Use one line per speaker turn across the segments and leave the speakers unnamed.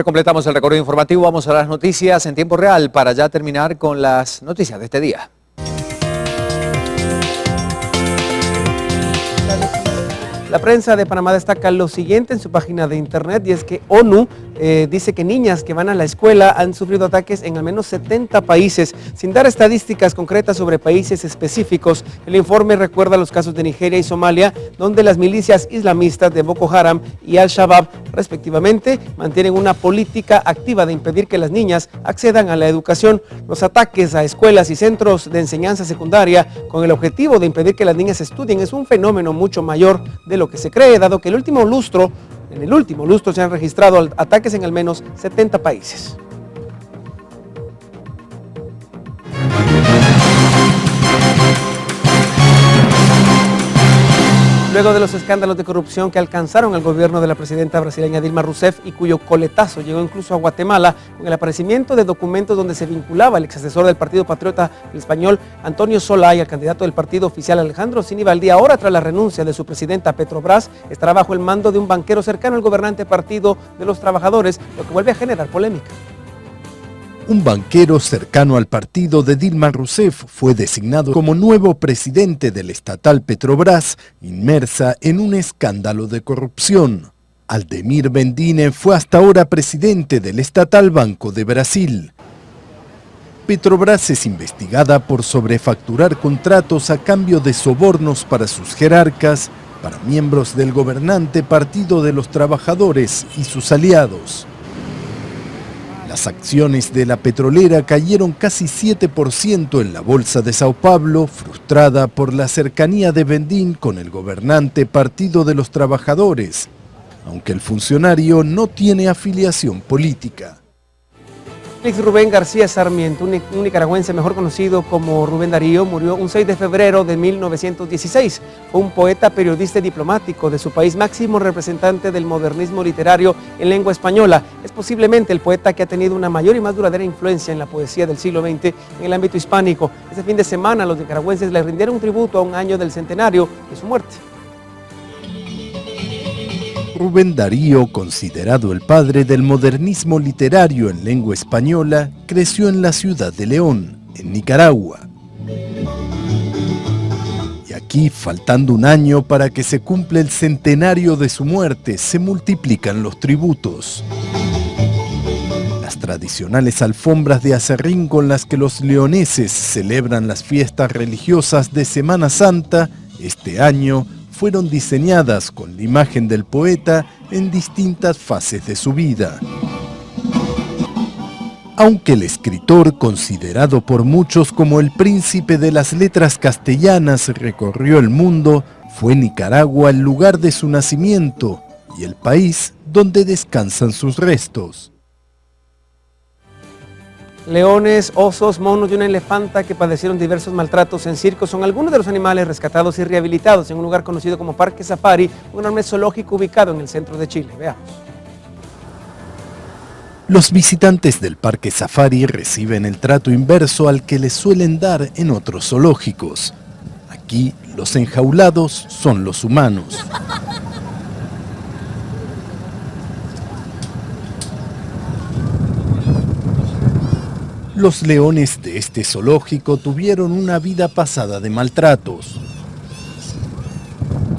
Completamos el recorrido informativo, vamos a las noticias en tiempo real para ya terminar con las noticias de este día.
La prensa de Panamá destaca lo siguiente en su página de internet, y es que ONU dice que niñas que van a la escuela han sufrido ataques en al menos 70 países. Sin dar estadísticas concretas sobre países específicos, el informe recuerda los casos de Nigeria y Somalia, donde las milicias islamistas de Boko Haram y Al-Shabaab, respectivamente, mantienen una política activa de impedir que las niñas accedan a la educación. Los ataques a escuelas y centros de enseñanza secundaria con el objetivo de impedir que las niñas estudien es un fenómeno mucho mayor de lo que se cree, dado que en el último lustro se han registrado ataques en al menos 70 países. Luego de los escándalos de corrupción que alcanzaron al gobierno de la presidenta brasileña Dilma Rousseff y cuyo coletazo llegó incluso a Guatemala, con el aparecimiento de documentos donde se vinculaba al exasesor del Partido Patriota, el español Antonio Solá, y al candidato del partido oficial Alejandro Sinibaldi, ahora tras la renuncia de su presidenta Petrobras, estará bajo el mando de un banquero cercano al gobernante Partido de los Trabajadores, lo que vuelve a generar polémica.
Un banquero cercano al partido de Dilma Rousseff fue designado como nuevo presidente del estatal Petrobras, inmersa en un escándalo de corrupción. Aldemir Bendine fue hasta ahora presidente del estatal Banco de Brasil. Petrobras es investigada por sobrefacturar contratos a cambio de sobornos para sus jerarcas, para miembros del gobernante Partido de los Trabajadores y sus aliados. Las acciones de la petrolera cayeron casi 7% en la bolsa de Sao Paulo, frustrada por la cercanía de Bendín con el gobernante Partido de los Trabajadores, aunque el funcionario no tiene afiliación política.
Félix Rubén García Sarmiento, un nicaragüense mejor conocido como Rubén Darío, murió un 6 de febrero de 1916. Fue un poeta, periodista y diplomático de su país, máximo representante del modernismo literario en lengua española. Es posiblemente el poeta que ha tenido una mayor y más duradera influencia en la poesía del siglo XX en el ámbito hispánico. Este fin de semana los nicaragüenses le rindieron un tributo a un año del centenario de su muerte.
Rubén Darío, considerado el padre del modernismo literario en lengua española, creció en la ciudad de León, en Nicaragua. Y aquí, faltando un año para que se cumpla el centenario de su muerte, se multiplican los tributos. Las tradicionales alfombras de acerrín con las que los leoneses celebran las fiestas religiosas de Semana Santa, este año, fueron diseñadas con la imagen del poeta en distintas fases de su vida. Aunque el escritor, considerado por muchos como el príncipe de las letras castellanas, recorrió el mundo, fue Nicaragua el lugar de su nacimiento y el país donde descansan sus restos.
Leones, osos, monos y una elefanta que padecieron diversos maltratos en circos son algunos de los animales rescatados y rehabilitados en un lugar conocido como Parque Safari, un enorme zoológico ubicado en el centro de Chile. Veamos.
Los visitantes del Parque Safari reciben el trato inverso al que les suelen dar en otros zoológicos. Aquí, los enjaulados son los humanos. Los leones de este zoológico tuvieron una vida pasada de maltratos.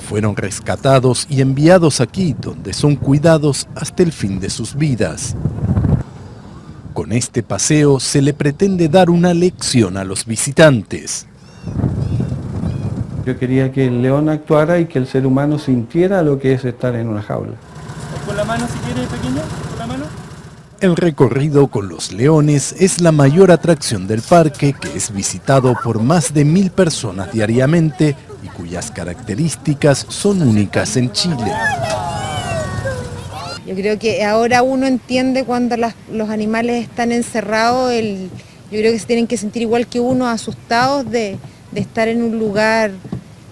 Fueron rescatados y enviados aquí, donde son cuidados hasta el fin de sus vidas. Con este paseo se le pretende dar una lección a los visitantes.
Yo quería que el león actuara y que el ser humano sintiera lo que es estar en una jaula.
¿Con la mano si quiere, pequeño? ¿Con la mano?
El recorrido con los leones es la mayor atracción del parque, que es visitado por más de 1000 personas diariamente y cuyas características son únicas en Chile.
Yo creo que ahora uno entiende cuando los animales están encerrados, yo creo que se tienen que sentir igual que uno, asustados de estar en un lugar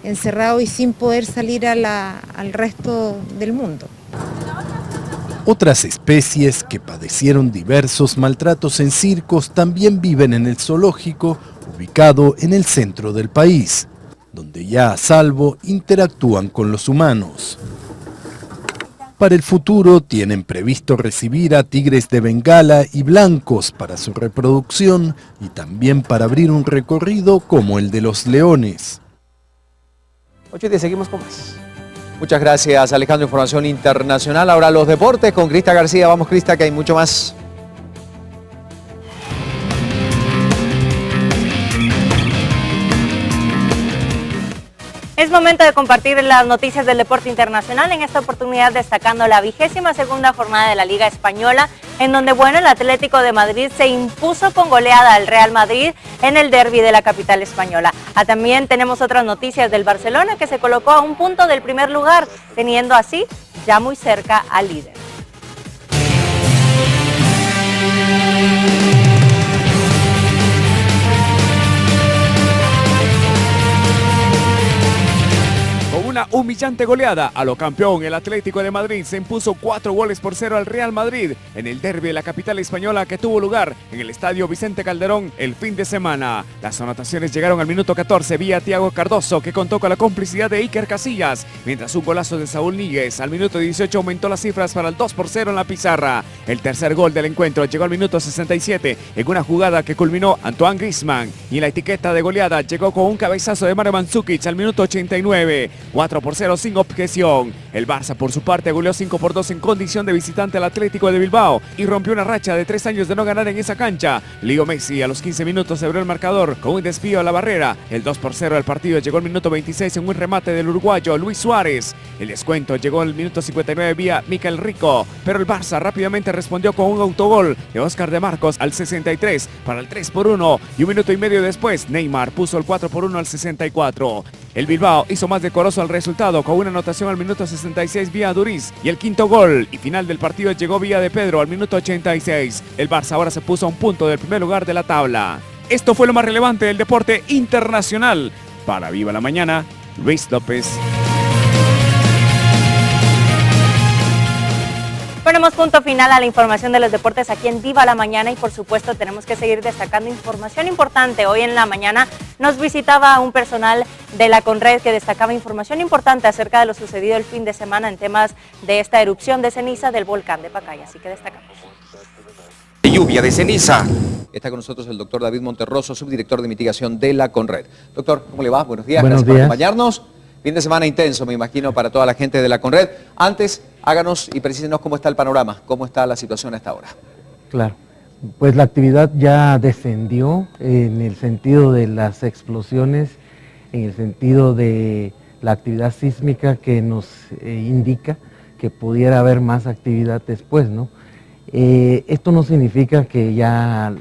encerrado y sin poder salir al resto del mundo.
Otras especies que padecieron diversos maltratos en circos también viven en el zoológico, ubicado en el centro del país, donde ya a salvo interactúan con los humanos. Para el futuro tienen previsto recibir a tigres de Bengala y blancos para su reproducción y también para abrir un recorrido como el de los leones.
8:10, seguimos con más.
Muchas gracias, Alejandro. Información internacional. Ahora los deportes con Crista García. Vamos, Crista, que hay mucho más.
Es momento de compartir las noticias del deporte internacional, en esta oportunidad destacando la 22ª jornada de la Liga Española, en donde, bueno, el Atlético de Madrid se impuso con goleada al Real Madrid en el derbi de la capital española. También tenemos otras noticias del Barcelona, que se colocó a un punto del primer lugar, teniendo así ya muy cerca al líder.
Una humillante goleada a lo campeón, el Atlético de Madrid se impuso 4-0 al Real Madrid en el derbi de la capital española que tuvo lugar en el estadio Vicente Calderón el fin de semana. Las anotaciones llegaron al minuto 14 vía Thiago Cardoso, que contó con la complicidad de Iker Casillas, mientras un golazo de Saúl Níguez al minuto 18 aumentó las cifras para el 2-0 en la pizarra. El tercer gol del encuentro llegó al minuto 67 en una jugada que culminó Antoine Griezmann, y la etiqueta de goleada llegó con un cabezazo de Mario Mandžukić al minuto 89. 4-0 sin objeción. El Barça por su parte goleó 5-2 en condición de visitante al Atlético de Bilbao y rompió una racha de 3 años de no ganar en esa cancha. Leo Messi a los 15 minutos abrió el marcador con un desvío a la barrera. El 2-0 del partido llegó al minuto 26 en un remate del uruguayo Luis Suárez. El descuento llegó al minuto 59 vía Mikel Rico, pero el Barça rápidamente respondió con un autogol de Óscar de Marcos al 63 para el 3-1, y un minuto y medio después Neymar puso el 4-1 al 64. El Bilbao hizo más decoroso el resultado con una anotación al minuto 66 vía Duriz, y el quinto gol y final del partido llegó vía de Pedro al minuto 86. El Barça ahora se puso a un punto del primer lugar de la tabla. Esto fue lo más relevante del deporte internacional. Para Viva la Mañana, Luis López.
Ponemos punto final a la información de los deportes aquí en Viva la Mañana, y por supuesto tenemos que seguir destacando información importante. Hoy en la mañana nos visitaba un personal de la CONRED que destacaba información importante acerca de lo sucedido el fin de semana en temas de esta erupción de ceniza del volcán de Pacaya, así que destacamos.
Lluvia de ceniza.
Está con nosotros el doctor David Monterroso, subdirector de mitigación de la CONRED. Doctor, ¿cómo le va? Buenos días,
Buenos
gracias
días.
por acompañarnos. Fin de semana intenso, me imagino, para toda la gente de la CONRED. Antes, háganos y precísenos cómo está el panorama, cómo está la situación hasta ahora.
Claro, pues la actividad ya descendió en el sentido de las explosiones, en el sentido de la actividad sísmica que nos indica que pudiera haber más actividad después, ¿no? Esto no significa que ya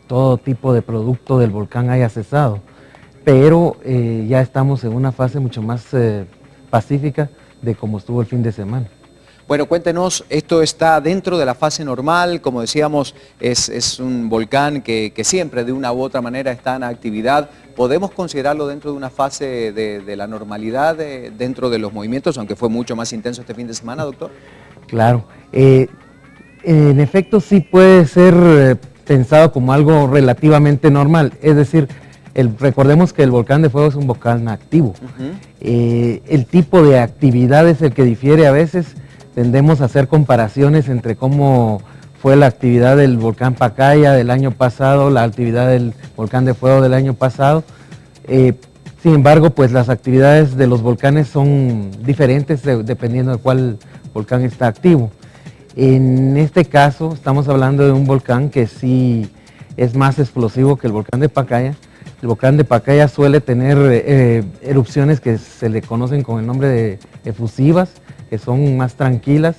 todo tipo de producto del volcán haya cesado, pero ya estamos en una fase mucho más pacífica de como estuvo el fin de semana.
Bueno, cuéntenos, esto está dentro de la fase normal, como decíamos, es un volcán que siempre de una u otra manera está en actividad. ¿Podemos considerarlo dentro de una fase de la normalidad dentro de los movimientos, aunque fue mucho más intenso este fin de semana, doctor?
Claro, en efecto sí puede ser pensado como algo relativamente normal, es decir, recordemos que el volcán de fuego es un volcán activo. El tipo de actividad es el que difiere a veces. Tendemos a hacer comparaciones entre cómo fue la actividad del volcán Pacaya del año pasado, la actividad del volcán de fuego del año pasado. Sin embargo, pues las actividades de los volcanes son diferentes dependiendo de cuál volcán está activo. En este caso estamos hablando de un volcán que sí es más explosivo que el volcán de Pacaya. El volcán de Pacaya suele tener erupciones que se le conocen con el nombre de efusivas, que son más tranquilas,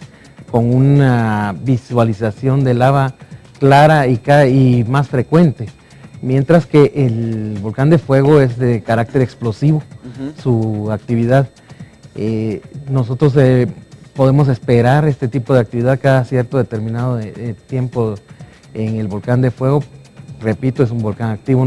con una visualización de lava clara y más frecuente, mientras que el volcán de fuego es de carácter explosivo, su actividad. Nosotros podemos esperar este tipo de actividad cada cierto determinado tiempo en el volcán de fuego. Repito, es un volcán activo,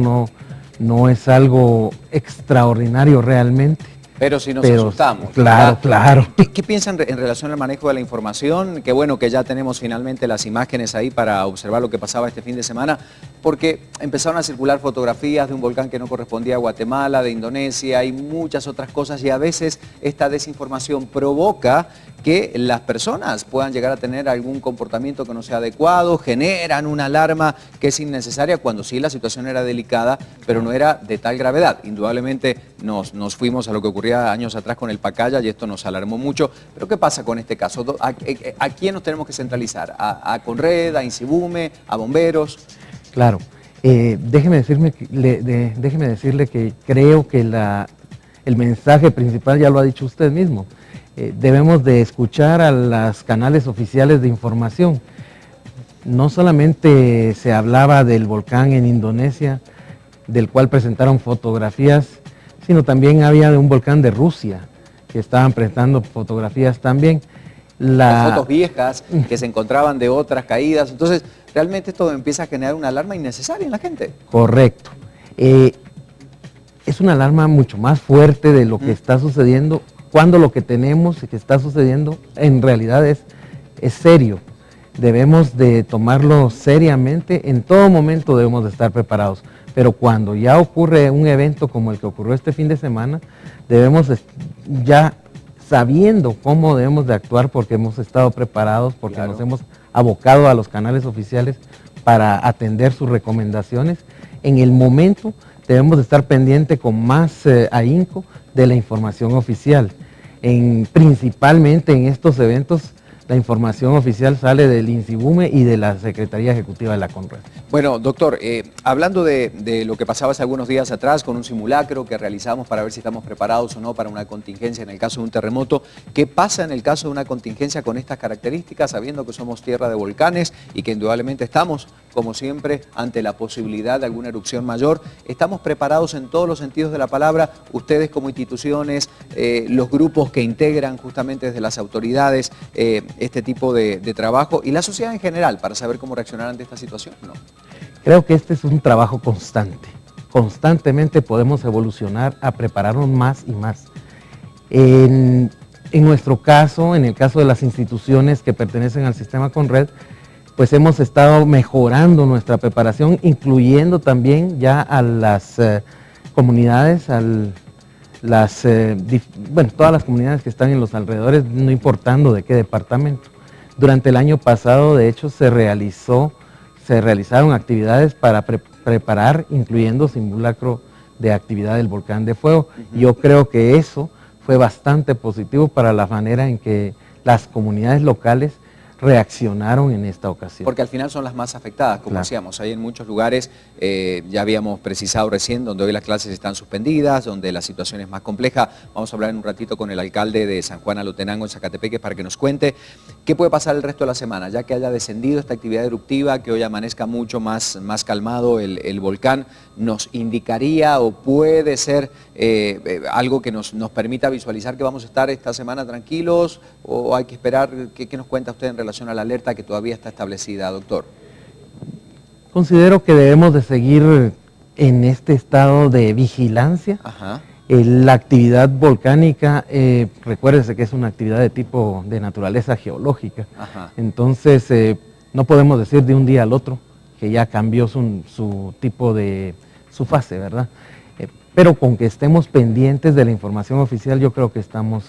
no es algo extraordinario realmente.
Pero si nos asustamos.
Claro, claro.
¿Qué piensan en relación al manejo de la información? Qué bueno que ya tenemos finalmente las imágenes ahí para observar lo que pasaba este fin de semana, porque empezaron a circular fotografías de un volcán que no correspondía a Guatemala, de Indonesia y muchas otras cosas, y a veces esta desinformación provoca que las personas puedan llegar a tener algún comportamiento que no sea adecuado, generan una alarma que es innecesaria cuando sí la situación era delicada, pero no era de tal gravedad. Indudablemente nos fuimos a lo que ocurría años atrás con el Pacaya y esto nos alarmó mucho. Pero ¿qué pasa con este caso? ¿A quién nos tenemos que centralizar? ¿A Conred, a Insibume, a bomberos?
Claro. Déjeme decirle que creo que el mensaje principal ya lo ha dicho usted mismo. Debemos de escuchar a los canales oficiales de información. No solamente se hablaba del volcán en Indonesia, del cual presentaron fotografías, sino también había de un volcán de Rusia, que estaban presentando fotografías también.
Fotos viejas que se encontraban de otras caídas. Entonces, realmente esto empieza a generar una alarma innecesaria en la gente.
Correcto. Es una alarma mucho más fuerte de lo que está sucediendo, cuando lo que tenemos y que está sucediendo en realidad es serio. Debemos de tomarlo seriamente, en todo momento debemos de estar preparados, pero cuando ya ocurre un evento como el que ocurrió este fin de semana, debemos ya sabiendo cómo debemos de actuar, porque hemos estado preparados, porque nos hemos abocado a los canales oficiales para atender sus recomendaciones. En el momento debemos de estar pendientes con más ahínco de la información oficial. Principalmente en estos eventos, la información oficial sale del Insibume y de la Secretaría Ejecutiva de la Conred.
Bueno, doctor, hablando de lo que pasaba hace algunos días atrás con un simulacro que realizamos para ver si estamos preparados o no para una contingencia en el caso de un terremoto, ¿qué pasa en el caso de una contingencia con estas características, sabiendo que somos tierra de volcanes y que indudablemente estamos, como siempre, ante la posibilidad de alguna erupción mayor? ¿Estamos preparados en todos los sentidos de la palabra? Ustedes como instituciones, los grupos que integran justamente desde las autoridades, este tipo de trabajo y la sociedad en general para saber cómo reaccionar ante esta situación, ¿no?
Creo que este es un trabajo constante. Constantemente podemos evolucionar a prepararnos más y más. En nuestro caso, en el caso de las instituciones que pertenecen al sistema Conred, pues hemos estado mejorando nuestra preparación, incluyendo también ya a las comunidades, todas las comunidades que están en los alrededores, no importando de qué departamento. Durante el año pasado, de hecho, se realizaron actividades para preparar, incluyendo simulacro de actividad del volcán de fuego. Yo creo que eso fue bastante positivo para la manera en que las comunidades locales reaccionaron en esta ocasión.
Porque al final son las más afectadas, como decíamos, hay en muchos lugares, ya habíamos precisado recién, donde hoy las clases están suspendidas, donde la situación es más compleja. Vamos a hablar en un ratito con el alcalde de San Juan Alotenango, en Zacatepeque, para que nos cuente qué puede pasar el resto de la semana, ya que haya descendido esta actividad eruptiva, que hoy amanezca mucho más calmado el volcán, nos indicaría o puede ser algo que nos permita visualizar que vamos a estar esta semana tranquilos, o hay que esperar. ¿Qué nos cuenta usted en relación a la alerta que todavía está establecida, doctor?
Considero que debemos de seguir en este estado de vigilancia. La actividad volcánica, recuérdese que es una actividad de tipo de naturaleza geológica. Entonces, no podemos decir de un día al otro que ya cambió su fase, ¿verdad? Pero con que estemos pendientes de la información oficial, yo creo que estamos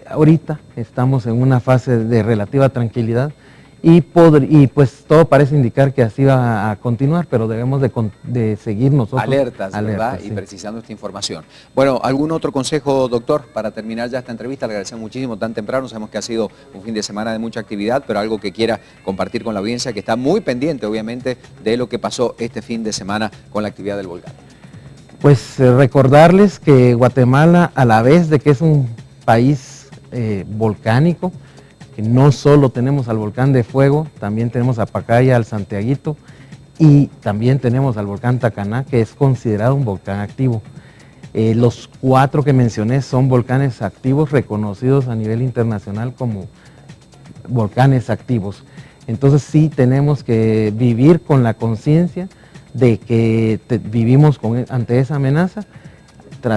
ahorita estamos en una fase de relativa tranquilidad y pues todo parece indicar que así va a continuar, pero debemos de seguir nosotros
alertas, ¿verdad? Sí. Y precisando esta información. Bueno, ¿algún otro consejo, doctor, para terminar ya esta entrevista? Le agradecemos muchísimo tan temprano, sabemos que ha sido un fin de semana de mucha actividad, pero algo que quiera compartir con la audiencia, que está muy pendiente, obviamente, de lo que pasó este fin de semana con la actividad del volcán.
Pues recordarles que Guatemala, a la vez de que es un país volcánico, que no solo tenemos al volcán de fuego, también tenemos a Pacaya, al Santiaguito, y también tenemos al volcán Tacaná, que es considerado un volcán activo. Los 4 que mencioné son volcanes activos reconocidos a nivel internacional como volcanes activos. Entonces sí tenemos que vivir con la conciencia de que vivimos ante esa amenaza